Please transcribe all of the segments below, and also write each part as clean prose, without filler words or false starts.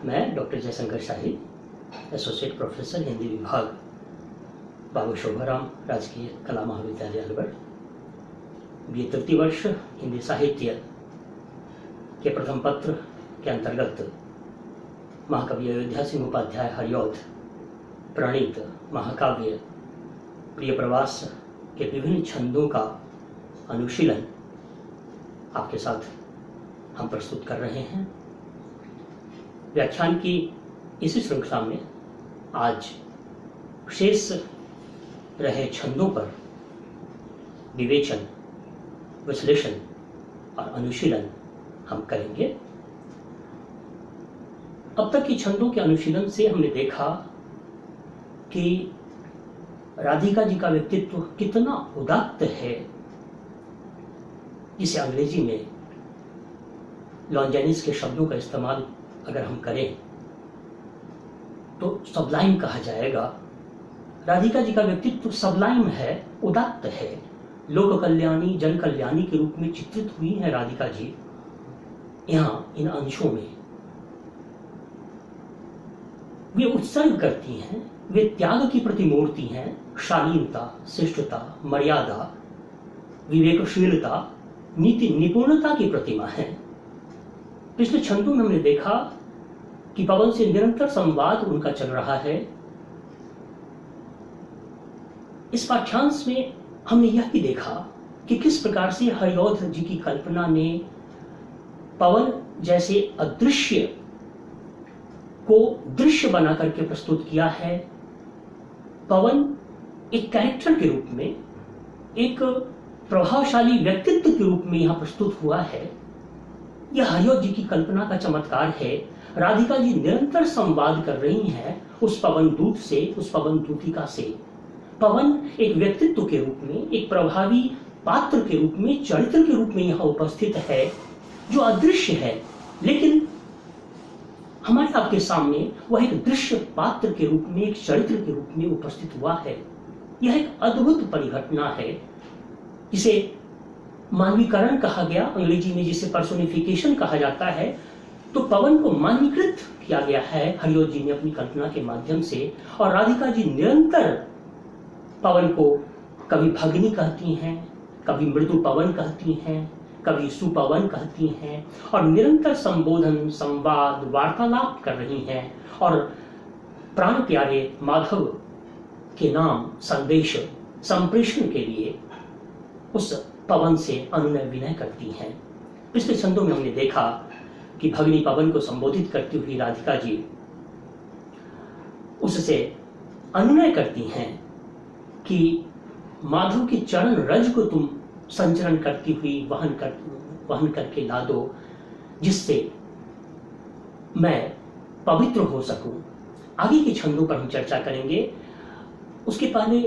मैं डॉक्टर जयशंकर शाही, associate professor Hindi विभाग, बाबू शोभाराम राजकीय कला महाविद्यालय अलवर, BA तृतीय वर्ष हिंदी साहित्य के प्रथम पत्र के अंतर्गत महाकवि अयोध्या सिंह उपाध्याय हरिऔध प्रणीत महाकाव्य प्रिय प्रवास के विभिन्न छंदों का अनुशीलन आपके साथ हम प्रस्तुत कर रहे हैं। व्याख्यान की इसी श्रृंखला में आज शेष रहे छंदों पर विवेचन, विश्लेषण और अनुशीलन हम करेंगे। अब तक की छंदों के अनुशीलन से हमने देखा कि राधिका जी का व्यक्तित्व कितना उदात्त है। इसे अंग्रेजी में लॉन्जेनिस के शब्दों का इस्तेमाल अगर हम करें तो सबलाइम कहा जाएगा। राधिका जी का व्यक्तित्व सबलाइम है, उदात्त है, लोक कल्याणी, जन कल्याणी के रूप में चित्रित हुई है राधिका जी। यहाँ इन अंशों में वे उत्सर्ग करती हैं, वे त्याग की प्रतिमूर्ति हैं, शालीनता, शिष्टता, मर्यादा, विवेकशीलता, नीति निपुणता की प्रतिमा है। पिछले छंदों में हमने देखा कि पवन से निरंतर संवाद उनका चल रहा है। इस पाठ्यांश में हमने यह भी देखा कि किस प्रकार से हरिऔध जी की कल्पना ने पवन जैसे अदृश्य को दृश्य बना करके प्रस्तुत किया है। पवन एक कैरेक्टर के रूप में, एक प्रभावशाली व्यक्तित्व के रूप में यहां प्रस्तुत हुआ है। यह हरिऔध जी की कल्पना का चमत्कार है। राधिका जी निरंतर संवाद कर रही हैं उस पवन दूत से, उस पवन दूतिका से। पवन एक व्यक्तित्व के रूप में, एक प्रभावी पात्र के रूप में, चरित्र के रूप में यहां उपस्थित है, जो अदृश्य है, लेकिन हमारे आपके सामने वह एक दृश्य पात्र के रूप में, एक चरित्र के रूप में उपस्थित हुआ है। यह एक अद्भुत परिघटना है, जिसे मानवीकरण कहा गया, अंग्रेजी में जिसे पर्सोनिफिकेशन कहा जाता है। तो पवन को मानवीकृत किया गया है हरिऔध जी ने अपनी कल्पना के माध्यम से। और राधिका जी निरंतर पवन को कभी भगिनी कहती हैं, कभी मृदु पवन कहती हैं, कभी सुपवन कहती हैं, और निरंतर संबोधन, संवाद, वार्तालाप कर रही हैं और प्राण प्यारे माधव के नाम संदेश संप्रेषण के लिए उस पवन से अनुनय विनय करती हैं। पिछले छंदों में हमने देखा कि भगिनी पवन को संबोधित करती हुई राधिका जी उससे अनुनय करती हैं कि माधव के चरण रज को तुम संचरण करती हुई वहन करके ला दो, जिससे मैं पवित्र हो सकूं। आगे के छंदों पर हम चर्चा करेंगे। उसके पहले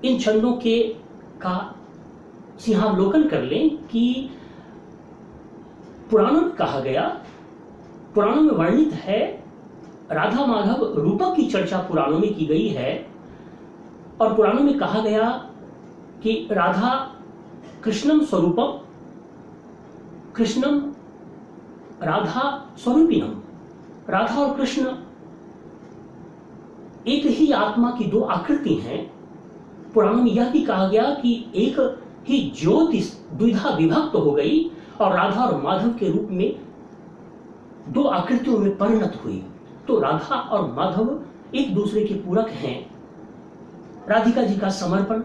इन छंदों के का सिंहावलोकन कर लें कि पुराणों में कहा गया, पुराणों में वर्णित है, राधा माधव रूपक की चर्चा पुराणों में की गई है। और पुराणों में कहा गया कि राधा कृष्णम स्वरूपम, कृष्णम राधा स्वरूपिणम। राधा और कृष्ण एक ही आत्मा की दो आकृति हैं। पुराणों में यह भी कहा गया कि एक ही ज्योति द्विधा विभक्त हो गई और राधा और माधव के रूप में दो आकृतियों में परिणत हुई। तो राधा और माधव एक दूसरे के पूरक हैं। राधिका जी का समर्पण,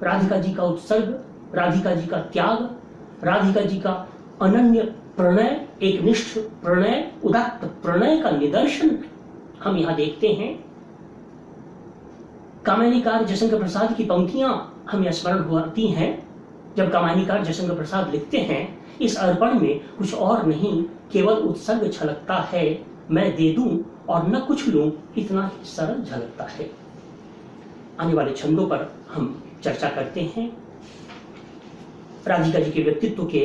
राधिका जी का उत्सर्ग, राधिका जी का त्याग, राधिका जी का अनन्य प्रणय, एक निष्ठ प्रणय, उदात्त प्रणय का निदर्शन हम यहां देखते हैं। कामायनीकार जयशंकर प्रसाद की पंक्तियां हमें स्मरण होती हैं जब कामायनीकार जयशंकर प्रसाद लिखते हैं, इस अर्पण में कुछ और नहीं, केवल उत्सर्ग छलकता है, मैं दे दूं और न कुछ लूं, इतना ही सरल झलकता है। आने वाले छंदों पर हम चर्चा करते हैं। राधिका जी के व्यक्तित्व के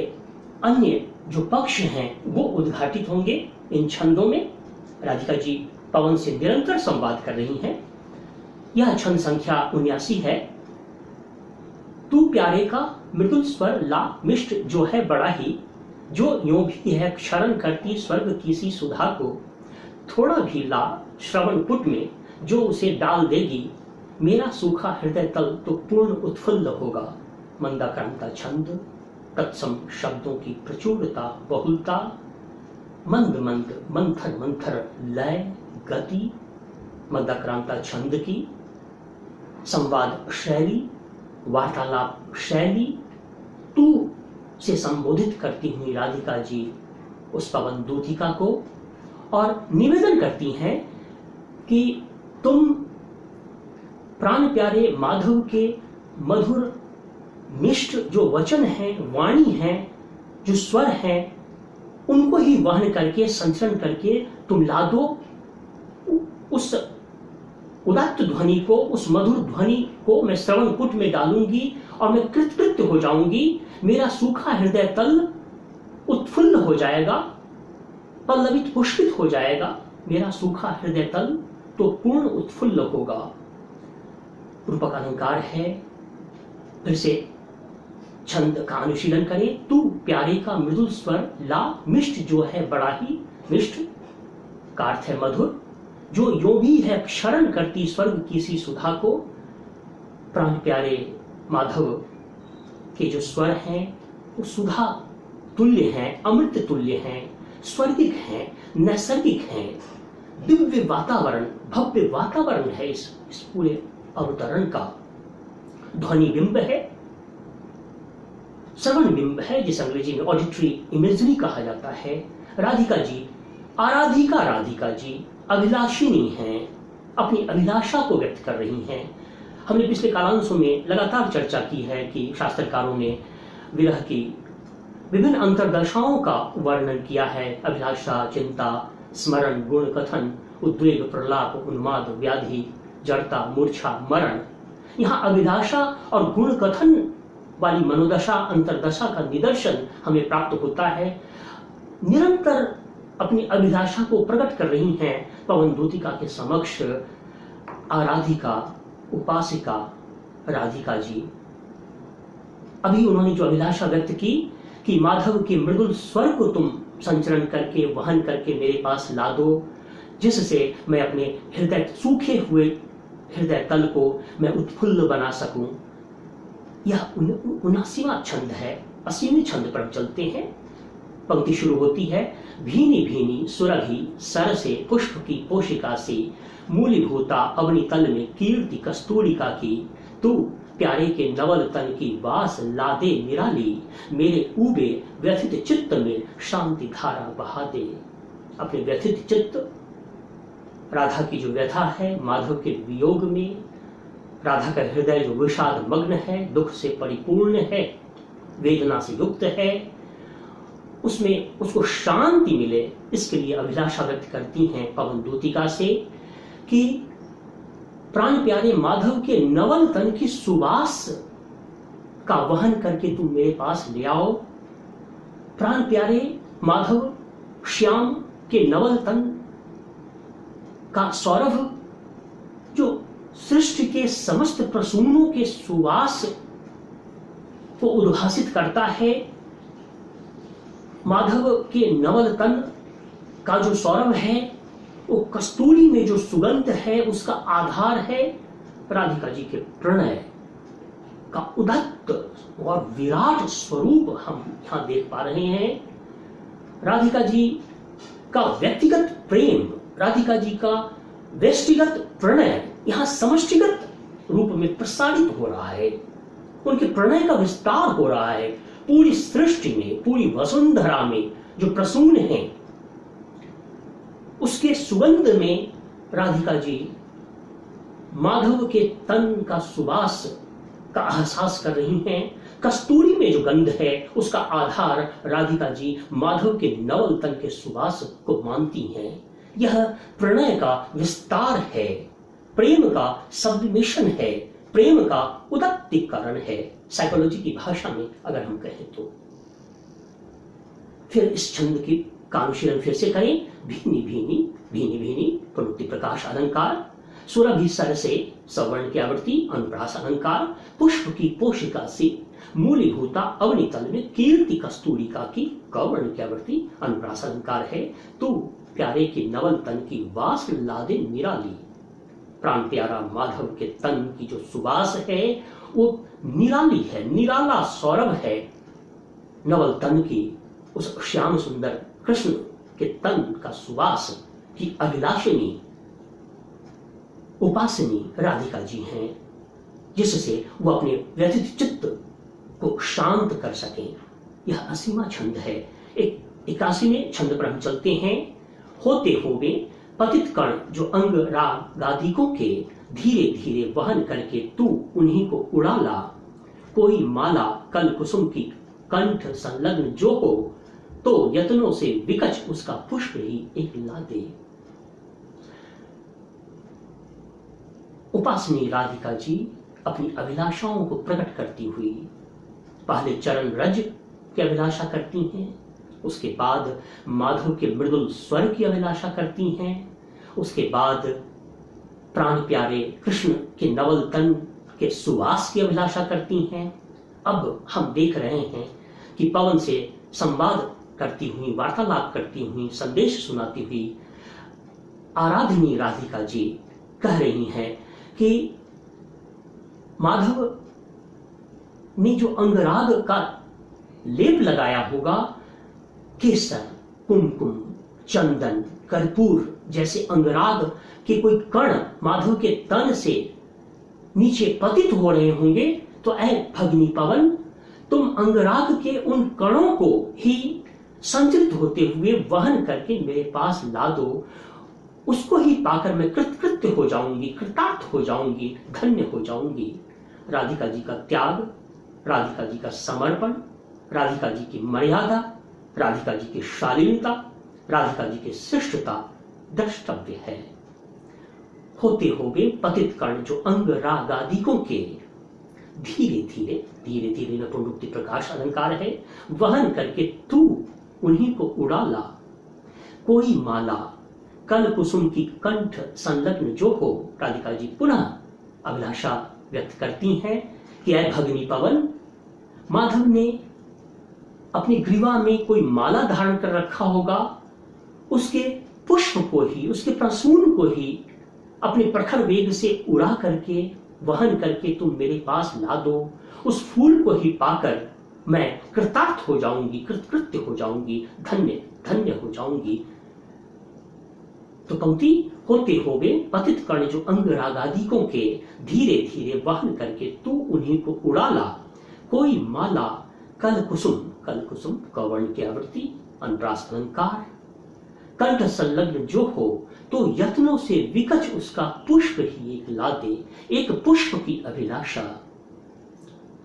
अन्य जो पक्ष हैं वो उद्घाटित होंगे इन छंदों में। राधिका जी पवन से निरंतर संवाद कर रही हैं। यह छंद संख्या 79 है। तू प्यारे का मृदुल स्वर ला मिष्ट जो है बड़ा ही, जो यूं भी है क्षरण करती स्वर्ग की सी सुधा को, थोड़ा भी ला श्रवण कुट में जो उसे डाल देगी, मेरा सूखा हृदय तल तो पूर्ण उत्फुल्ल होगा। मंदाक्रांता छंद, तत्सम शब्दों की प्रचुरता बहुलता, मंद मंद मंथर मंथर लय गति, मंदाक्रांता छंद की संवाद शैली, वार्तालाप शैली, तू से संबोधित करती हुई राधिका जी उस पवन दूतिका को और निवेदन करती हैं कि तुम प्राण प्यारे माधव के मधुर मिष्ट जो वचन हैं, वाणी हैं, जो स्वर हैं, उनको ही वहन करके संचरण करके तुम ला दो। उस उदात्त ध्वनि को, उस मधुर ध्वनि को मैं श्रवण कुट में डालूंगी और मैं कृतकृत्य हो जाऊंगी। मेरा सूखा हृदय तल उत्फुल्ल हो जाएगा, पल्लवित पुष्पित हो जाएगा। मेरा सूखा हृदय तल तो पूर्ण उत्फुल्ल होगा। रूपक अलंकार है। फिर से छंद का अनुशीलन करें। तू प्यारे का मृदुल स्वर ला, मिष्ट जो है बड़ा ही मिष्ट का अर्थ है मधुर, जो यो भी है क्षरण करती स्वर्ग की सी सुधा को। प्राण प्यारे माधव के जो स्वर हैं वो सुधा तुल्य हैं, अमृत तुल्य हैं, स्वर्गिक हैं, नैसर्गिक हैं। दिव्य वातावरण, भव्य वातावरण है इस पूरे अवतरण का। ध्वनि बिंब है, श्रवण बिंब है, जिसे अंग्रेजी में ऑडिटरी इमेजरी कहा जाता है। राधिका जी, आराधिका राधिका जी अभिलाषिनी हैं, अपनी अभिलाषा को व्यक्त कर रही हैं। हमने पिछले कालांशों में लगातार चर्चा की है कि शास्त्रकारों ने विरह की विभिन्न अंतर्दशाओं का वर्णन किया है। अभिलाषा, चिंता, स्मरण, गुण कथन, उद्वेग, प्रलाप, उन्माद, व्याधि, जड़ता, मूर्छा, मरण। यहाँ अभिलाषा और गुण कथन वाली मनोदशा, अंतर्दशा का निदर्शन हमें प्राप्त होता है। निरंतर अपनी अभिलाषा को प्रकट कर रही हैं पवन दूतिका के समक्ष आराधिका, उपासिका राधिका जी। अभी उन्होंने जो अभिलाषा व्यक्त की कि माधव के मृदुल स्वर को तुम संचरण करके, वहन करके मेरे पास ला दो, जिससे मैं अपने हृदय, सूखे हुए हृदय तल को मैं उत्फुल्ल बना सकूं। यह 79वां छंद है। 80वें छंद पर चलते हैं। पंक्ति शुरू होती है। भीनी भीनी सुरभि सर से पुष्प की पोशिका से, मूलीभूता अवनी तल में कीर्ति कस्तूरिका की, तू प्यारे के नवल तन की वास लादे निराली, मेरे ऊबे व्यथित चित्त में शांति धारा बहा दे। अपने व्यथित चित्त, राधा की जो व्यथा है माधव के वियोग में, राधा का हृदय जो विषाद मग्न है, दुख से परिपूर्ण है, वेदना से युक्त है, उसमें उसको शांति मिले, इसके लिए अभिलाषा व्यक्त करती हैं पवन दूतिका से कि प्राण प्यारे माधव के नवल तन की सुवास का वहन करके तुम मेरे पास ले आओ। प्राण प्यारे माधव श्याम के नवल तन का सौरभ जो सृष्टि के समस्त प्रसूनों के सुवास को उद्भासित करता है, माधव के नवल तन का जो सौरभ है वो कस्तूरी में जो सुगंध है उसका आधार है। राधिका जी के प्रणय का उदात्त और विराट स्वरूप हम यहां देख पा रहे हैं। राधिका जी का व्यक्तिगत प्रेम, राधिका जी का व्यष्टिगत प्रणय यहां समष्टिगत रूप में प्रसारित हो रहा है। उनके प्रणय का विस्तार हो रहा है पूरी सृष्टि में, पूरी वसुंधरा में जो प्रसून है उसके सुगंध में राधिका जी माधव के तन का सुवास का एहसास कर रही हैं। कस्तूरी में जो गंध है उसका आधार राधिका जी माधव के नवल तन के सुवास को मानती हैं। यह प्रणय का विस्तार है, प्रेम का सब्लिमेशन है, प्रेम का उदात्तीकरण है, साइकोलॉजी की भाषा में अगर हम कहें तो। फिर इस छंद की अनुशीलन फिर से करें। भीनी भीनी भीनी भीनी प्रवृत्ति प्रकाश अलंकार, सुरभि सर से सवर्ण की आवृत्ति अनुप्रास अलंकार, पुष्प की पोशिका से मूलीभूता अवनीतल में कीर्ति कस्तूरिका की कवर्ण की आवृत्ति अनुप्रास अलंकार है। तू प्यारे के नवल तन की वास लादे निराली। प्राण प्यारा माधव के तन की जो सुवास है वो निराली है, निराला सौरभ है। नवल तन की उस श्याम सुंदर कृष्ण के तन का सुवास की अभिलाषिनी उपासनी राधिका जी हैं, जिससे वो अपने व्यथित चित्त को शांत कर सकें। यह असीमा छंद है। 81वें छंद पर हम चलते हैं। होते हुए पतित कण जो अंग राग गादिकों के धीरे धीरे वहन करके तू उन्हीं को उड़ा ला। कोई माला कल कुसुम की कंठ संलग्न जो हो, तो यत्नों से विकच उसका पुष्प ही एक ला दे। उपासनी राधिका जी अपनी अभिलाषाओं को प्रकट करती हुई पहले चरण रज की अभिलाषा करती हैं, उसके बाद माधव के मृदुल स्वर की अभिलाषा करती हैं, उसके बाद प्राण प्यारे कृष्ण के नवल तन के सुवास की अभिलाषा करती हैं। अब हम देख रहे हैं कि पवन से संवाद करती हुई, वार्तालाप करती हुई, संदेश सुनाती हुई आराधनी राधिका जी कह रही हैं कि माधव ने जो अंगराग का लेप लगाया होगा, केसर, कुमकुम, चंदन, कर्पूर जैसे अंगराग के कोई कण माधव के तन से नीचे पतित हो रहे होंगे, तो ऐ भगनी पवन, तुम अंगराग के उन कणों को ही संचरित होते हुए वहन करके मेरे पास ला दो। उसको ही पाकर मैं कृतकृत्य हो जाऊंगी, कृतार्थ हो जाऊंगी, धन्य हो जाऊंगी। राधिका जी का त्याग, राधिका जी का समर्पण, राधिका जी की मर्यादा, राधिका जी की शालीनता, राधिका जी की शिष्टता द्रष्टव्य है। होते हुए पतित कण जो अंग रागादिकों के धीरे धीरे धीरे धीरे नपुंसकलिंग प्रकाश अलंकार है, वहन करके तू उन्हीं को उड़ा ला। कोई माला कल कुसुम की कंठ संलग्न जो हो, राधिका जी पुनः अभिलाषा व्यक्त करती हैं कि ऐ भगनी पवन, माधव ने अपनी ग्रीवा में कोई माला धारण कर रखा होगा, उसके पुष्प को ही, उसके प्रसून को ही अपने प्रखर वेग से उड़ा करके वहन करके तुम मेरे पास ला दो। उस फूल को ही पाकर मैं कृतार्थ हो जाऊंगी, कृतकृत्य हो जाऊंगी, धन्य धन्य हो जाऊंगी। तो पंक्ति होते हुए पतित कण जो अंग रागादिकों के धीरे धीरे वहन करके तू उन्हीं को उड़ा ला। कोई माला कल कुसुम कवर्ण की आवृत्ति अनुप्रास अलंकार, कंठ संलग्न जो हो, तो यत्नों से विकच उसका पुष्प ही एक ला दे। एक पुष्प की अभिलाषा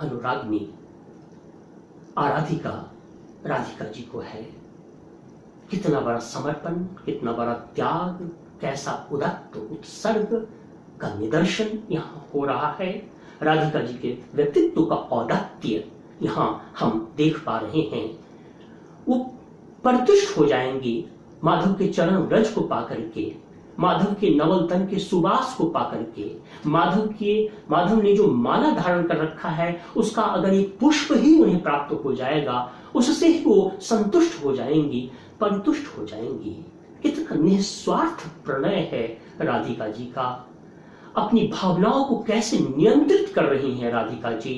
अनुराग्नि आराधिका राधिका जी को है। कितना बड़ा समर्पण, कितना बड़ा त्याग, कैसा उदात्त उत्सर्ग का निदर्शन यहाँ हो रहा है। राधिका जी के व्यक्तित्व का औदात्य यहाँ हम देख पा रहे हैं। वो परतुष्ट हो जाएंगी माधव के चरण रज को पाकर के, माधव के नवल तन के सुवास को पाकर के, माधव ने जो माला धारण कर रखा है उसका अगर एक पुष्प ही उन्हें प्राप्त हो जाएगा, उससे ही वो संतुष्ट हो जाएंगी, परितुष्ट हो जाएंगी। कितना निस्वार्थ प्रणय है राधिका जी का। अपनी भावनाओं को कैसे नियंत्रित कर रही हैं राधिका जी।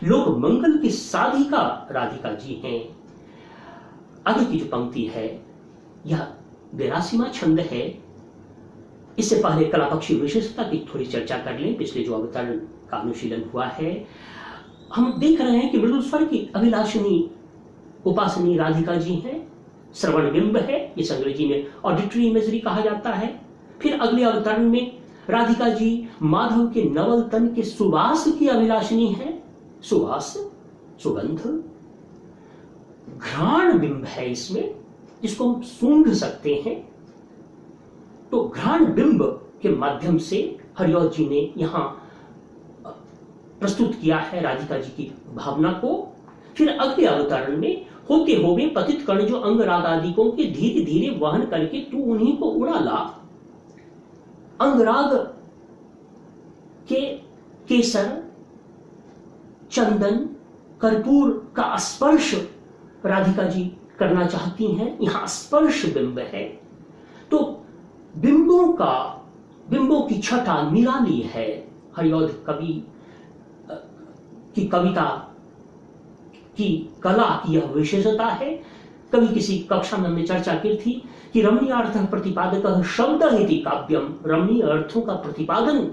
लोक मंगल की साधिका राधिका जी हैं। आगे की जो पंक्ति है यह 82वां छंद है। इससे पहले कलापक्षी विशेषता की थोड़ी चर्चा कर लें। पिछले जो अवतरण का अनुशीलन हुआ है, हम देख रहे हैं कि मृदुल स्वर की अभिलाषिनी उपासनी राधिका जी हैं। श्रवण बिंब है, इस अंग्रेजी में ऑडिटरी इमेजरी कहा जाता है। फिर अगले अवतरण में राधिका जी माधव के नवल तन के सुवास की अभिलाषिनी है। सुवास, सुगंध, घ्राण बिंब है इसमें, जिसको हम सूंघ सकते हैं। तो घ्राण बिंब के माध्यम से हरिऔध जी ने यहां प्रस्तुत किया है राधिका जी की भावना को। फिर अगले अवतरण में होते हुए पतित कण जो अंग रागादिकों के धीरे धीरे वहन करके तू उन्हीं को उड़ा ला। अंगराग के केसर, चंदन, कर्पूर का स्पर्श राधिका जी करना चाहती हैं। यहां स्पर्श बिंब है, तो बिंबों की छटा निराली है। हरिऔध कवि की कविता की कला की यह विशेषता है। कभी किसी कक्षा में हमने चर्चा की थी कि रमणीयार्थ प्रतिपादक शब्द इति काव्यम, रमणीय अर्थों का प्रतिपादन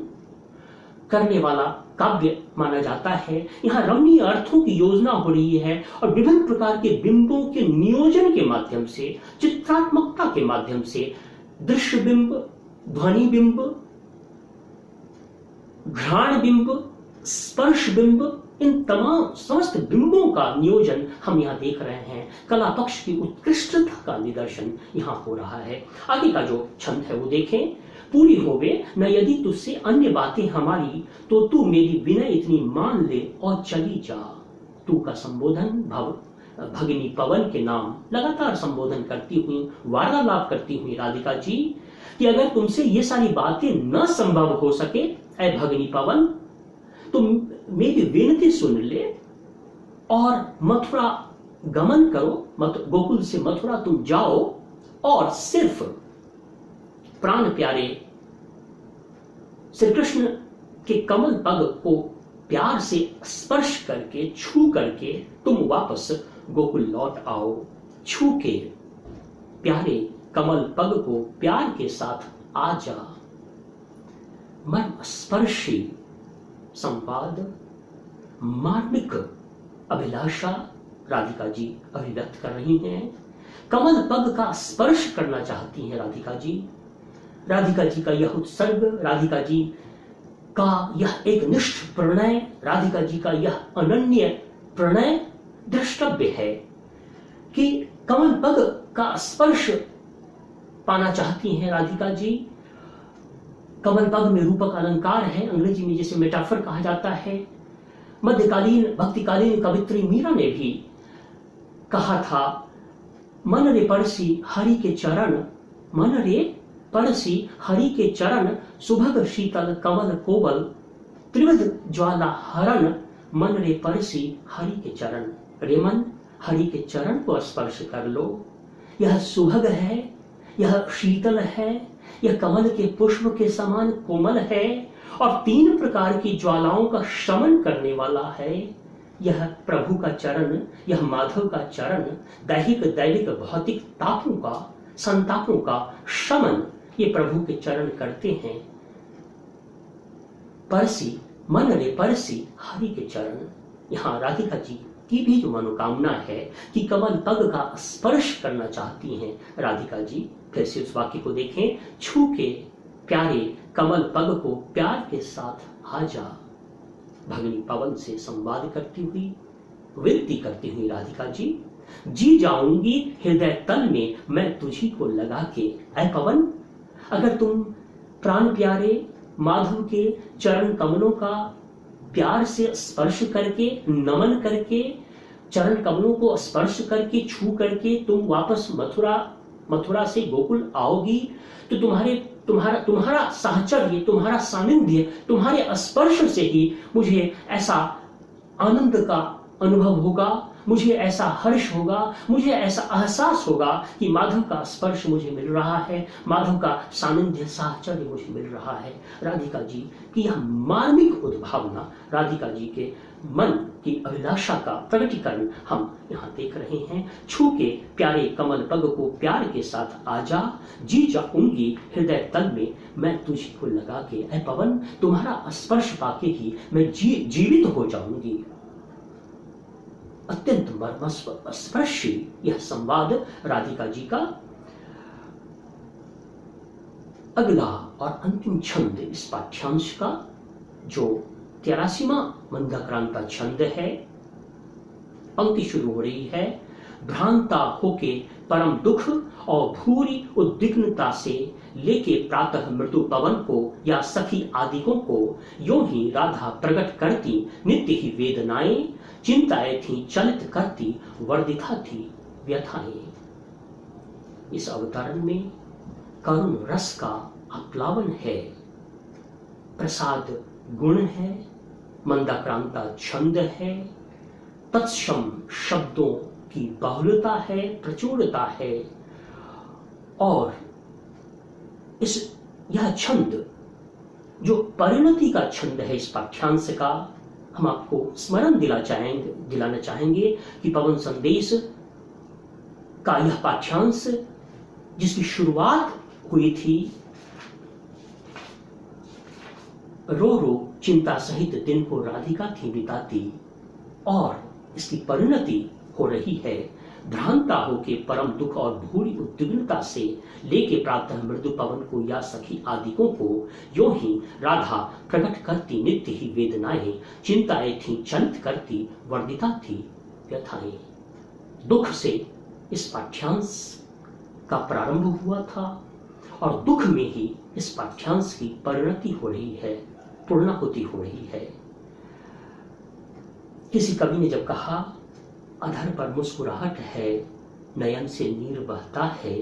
करने वाला काव्य माना जाता है। यहाँ रमणीय अर्थों की योजना हो रही है और विभिन्न प्रकार के बिंबों के नियोजन के माध्यम से, चित्रात्मकता के माध्यम से दृश्य बिंब, ध्वनि बिंब, घ्राण बिंब, स्पर्श बिंब, इन तमाम समस्त बिंबों का नियोजन हम यहाँ देख रहे हैं। कला पक्ष की उत्कृष्टता का निदर्शन यहाँ हो रहा है। आगे का जो छंद है वो देखें। पूरी होवे न यदि तुझसे अन्य बातें हमारी, तो तू मेरी विनय इतनी मान ले और चली जा। तू का संबोधन भगिनी पवन के नाम लगातार संबोधन करती हुई, वार्तालाप करती हुई राधिका जी कि अगर तुमसे ये सारी बातें न संभव हो सके ऐ भगिनी पवन, तो मेरी विनती सुन ले और मथुरा गमन करो, गोकुल से मथुरा तुम जाओ और सिर्फ प्राण प्यारे श्री कृष्ण के कमल पग को प्यार से स्पर्श करके, छू करके तुम वापस गोकुल लौट आओ। छू के प्यारे कमल पग को प्यार के साथ आ जा। मर्म स्पर्शी संवाद, मार्मिक अभिलाषा राधिका जी अभिव्यक्त कर रही हैं। कमल पग का स्पर्श करना चाहती हैं राधिका जी। राधिका जी का यह उत्सर्ग, राधिका जी का यह एक निष्ठ प्रणय, राधिका जी का यह अनन्य प्रणय द्रष्टव्य है कि कमल पग का स्पर्श पाना चाहती हैं राधिका जी। कमल पग में रूपक अलंकार है, अंग्रेजी में जिसे मेटाफर कहा जाता है। मध्यकालीन भक्तिकालीन कवित्री मीरा ने भी कहा था, मन रे परसी हरि के चरण, मन रे परसी हरि के चरण, सुभग शीतल कमल कोवल, त्रिविध ज्वाला हरण, मन रे परसी हरि के चरण। रे मन, हरि के चरण को स्पर्श कर लो। यह सुभग है, यह शीतल है, यह कमल के पुष्प के समान कोमल है और 3 प्रकार की ज्वालाओं का शमन करने वाला है। यह प्रभु का चरण, यह माधव का चरण दैहिक दैविक भौतिक तापों का, संतापों का शमन ये प्रभु के चरण करते हैं। परसी, मन रे परसी हरि के चरण। यहाँ राधिका जी की भी जो मनोकामना है कि कमल पग का स्पर्श करना चाहती हैं राधिका जी। फिर से उस वाक्य को देखें, छू के प्यारे कमल पग को प्यार के साथ आ जा। भगिनी पवन से संवाद करती हुई, विनती करती हुई राधिका जी जाऊंगी हृदय तल में मैं तुझी को लगा के। ऐ पवन, अगर तुम प्राण प्यारे माधव के चरण कमलों का प्यार से स्पर्श करके, नमन करके, चरण कमलों को स्पर्श करके, छू करके तुम वापस मथुरा से गोकुल आओगी, तो तुम्हारा साहचर्य, तुम्हारा सानिध्य, तुम्हारे स्पर्श से ही मुझे ऐसा आनंद का अनुभव होगा, मुझे ऐसा हर्ष होगा, मुझे ऐसा एहसास होगा कि माधव का स्पर्श मुझे मिल रहा है, माधव का सानिध्य साहचर्य मुझे मिल रहा है। राधिका जी की यह मार्मिक उद्भावना, राधिका जी के मन की अभिलाषा का प्रकटीकरण हम यहाँ देख रहे हैं। छू के प्यारे कमल पग को प्यार के साथ आजा, जी जाऊंगी हृदय तल में मैं तुझी को लगा के। ऐ पवन, तुम्हारा स्पर्श पाके ही मैं जीवित हो जाऊंगी। अत्यंत मर्मस्पर्शी यह संवाद राधिका जी का। अगला और अंतिम छंद इस पाठ्यांश का, जो 83वां मंदाक्रांता छंद है। पंक्ति शुरू हो रही है, भ्रांता होके परम दुख और भूरी उद्विग्नता से लेके प्रातः मृदु पवन को या सखी आदिकों को यों ही राधा प्रकट करती, नित्य ही वेदनाएं चिंताएं थी चलित करती, वर्धिता थी व्यथाएं। इस अवतरण में करुण रस का आप्लावन है, प्रसाद गुण है, मंदाक्रांता छंद है, तत्सम शब्दों की बहुलता है, प्रचुरता है। और यह छंद जो परिणति का छंद है इस पाठ्यांश का, हम आपको स्मरण दिलाना चाहेंगे कि पवन संदेश का यह पाठ्यांश जिसकी शुरुआत हुई थी रो रो चिंता सहित दिन को राधिका थी बिताती, और इसकी परिणति हो रही है भ्रांता होके परम दुख और भूरी उद्विग्नता से लेके प्रातः मृदु पवन को या सखी आदिकों को यो ही राधा प्रकट करती नित्य ही वेदनाएं, चिंताएं थी चलित करती वर्णिता थी व्यथाएं। दुख से इस पाठ्यांश का प्रारंभ हुआ था और दुख में ही इस पाठ्यांश की परिणति हो रही है, पूर्णाहुति हो रही है। किसी कवि ने जब कहा अधर पर मुस्कुराहट है, नयन से नीर बहता है,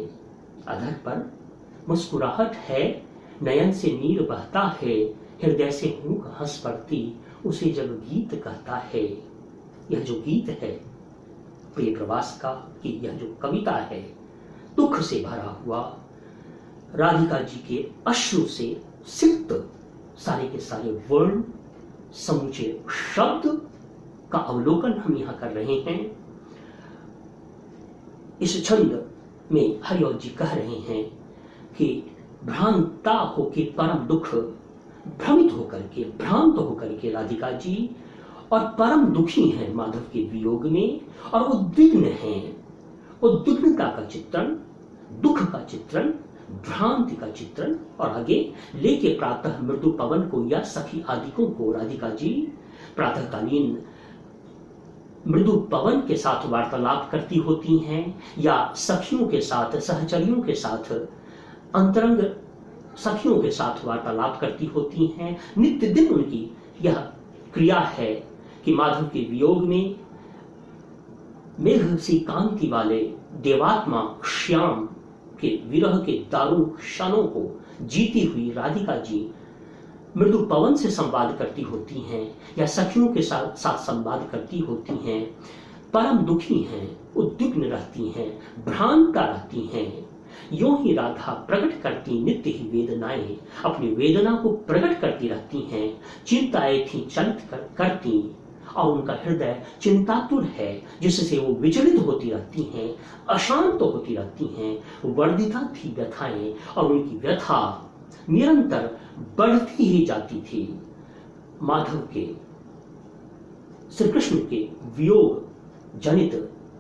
अधर पर मुस्कुराहट है, नयन से नीर बहता है, हृदय से हूँ हंस पड़ती, उसे जब गीत कहता है। यह जो गीत है प्रिय प्रवास का, कि यह जो कविता है दुख से भरा हुआ, राधिका जी के अश्रु से सिक्त सारे के सारे वर्ण, समूचे शब्द का अवलोकन हम यहां कर रहे हैं। इस छंद में हरिओ जी कह रहे हैं कि भ्रांता होके परम दुख, भ्रमित होकर के, भ्रांत होकर के राधिका जी और परम दुखी हैं माधव के वियोग में, और उद्विग्न हैं। उद्विग्नता का चित्रण, दुख का चित्रण, भ्रांति का चित्रण, और आगे लेके प्रातः मृदु पवन को या सखी आदिकों को राधिका जी प्रातःकालीन मृदु पवन के साथ वार्तालाप करती होती हैं, या सखियों के साथ, सहचरियों के साथ, अंतरंग सखियों के साथ वार्तालाप करती होती हैं। नित्य दिन उनकी यह क्रिया है कि माधव के वियोग में मेघ सी कांति वाले देवात्मा श्याम के विरह के दारुण क्षणों को जीती हुई राधिका जी मृदु पवन से संवाद करती होती हैं, या सखियों के साथ संवाद करती होती हैं। परम दुखी हैं, उद्विग्न रहती हैं, भ्रांता रहती हैं। यूं ही राधा प्रकट करती नित्य ही वेदनाएं, अपनी वेदना को प्रकट करती रहती हैं। चिंताएं थी चलित करती, और उनका हृदय चिंतातुर है, जिससे वो विचलित होती रहती हैं, अशांत होती रहती हैं। वर्धिता थी व्यथाएं, और उनकी व्यथा निरंतर बढ़ती ही जाती थी। माधव के, श्री कृष्ण के वियोग जनित,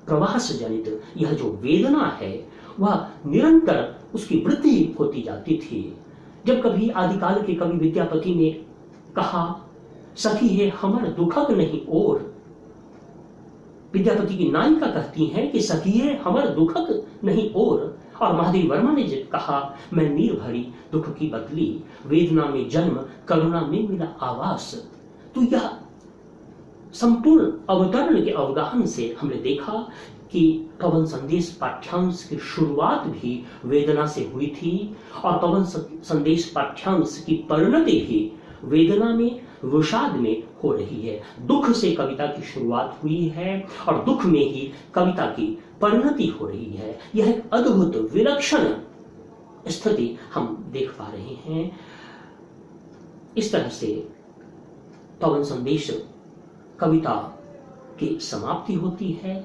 प्रवास जनित यह जो वेदना है वह निरंतर उसकी वृद्धि होती जाती थी। जब कभी आदिकाल के कवि विद्यापति ने कहा सखी है हमर दुखक नहीं और, विद्यापति की नायिका कहती है कि सखी है हमर दुखक नहीं और महादेव वर्मा ने जब कहा मैं नीर भरी दुख की बदली, वेदना में जन्म करुणा में मिला आवास, तो यह संपूर्ण अवतरण के अवगाहन से हमने देखा कि पवन संदेश पाठ्यांश की शुरुआत भी वेदना से हुई थी, और पवन संदेश पाठ्यांश की परिणति भी वेदना में, विषाद में हो रही है। दुख से कविता की शुरुआत हुई है और दुख में ही कविता की परिणति हो रही है। यह एक अद्भुत विलक्षण स्थिति हम देख पा रहे हैं। इस तरह से पवन संदेश कविता की समाप्ति होती है।